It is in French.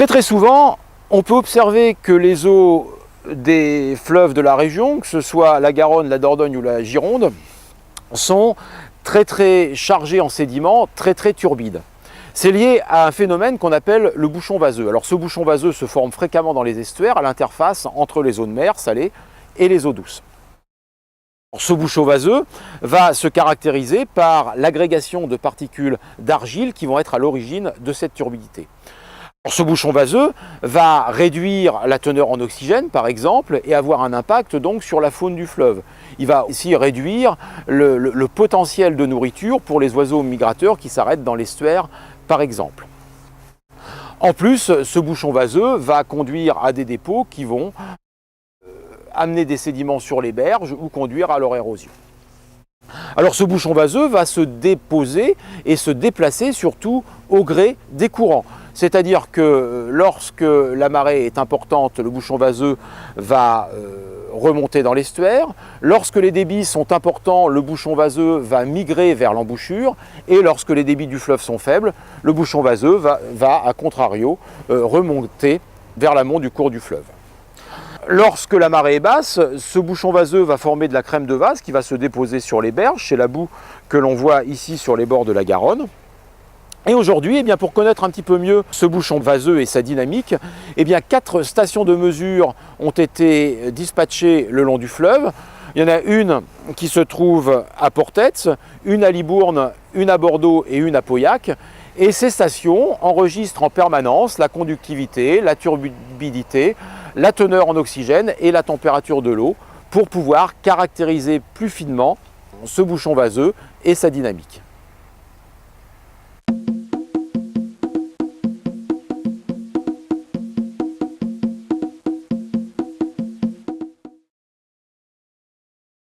Très souvent, on peut observer que les eaux des fleuves de la région, que ce soit la Garonne, la Dordogne ou la Gironde, sont très chargées en sédiments, très turbides. C'est lié à un phénomène qu'on appelle le bouchon vaseux. Alors ce bouchon vaseux se forme fréquemment dans les estuaires à l'interface entre les eaux de mer salées et les eaux douces. Ce bouchon vaseux va se caractériser par l'agrégation de particules d'argile qui vont être à l'origine de cette turbidité. Ce bouchon vaseux va réduire la teneur en oxygène par exemple et avoir un impact donc sur la faune du fleuve. Il va aussi réduire le potentiel de nourriture pour les oiseaux migrateurs qui s'arrêtent dans l'estuaire par exemple. En plus, ce bouchon vaseux va conduire à des dépôts qui vont amener des sédiments sur les berges ou conduire à leur érosion. Alors ce bouchon vaseux va se déposer et se déplacer surtout au gré des courants. C'est-à-dire que lorsque la marée est importante, le bouchon vaseux va remonter dans l'estuaire. Lorsque les débits sont importants, le bouchon vaseux va migrer vers l'embouchure. Et lorsque les débits du fleuve sont faibles, le bouchon vaseux va à contrario, remonter vers l'amont du cours du fleuve. Lorsque la marée est basse, ce bouchon vaseux va former de la crème de vase qui va se déposer sur les berges, c'est la boue que l'on voit ici sur les bords de la Garonne. Et aujourd'hui, pour connaître un petit peu mieux ce bouchon vaseux et sa dynamique, 4 stations de mesure ont été dispatchées le long du fleuve. Il y en a une qui se trouve à Portetz, une à Libourne, une à Bordeaux et une à Pauillac. Et ces stations enregistrent en permanence la conductivité, la turbidité, la teneur en oxygène et la température de l'eau pour pouvoir caractériser plus finement ce bouchon vaseux et sa dynamique.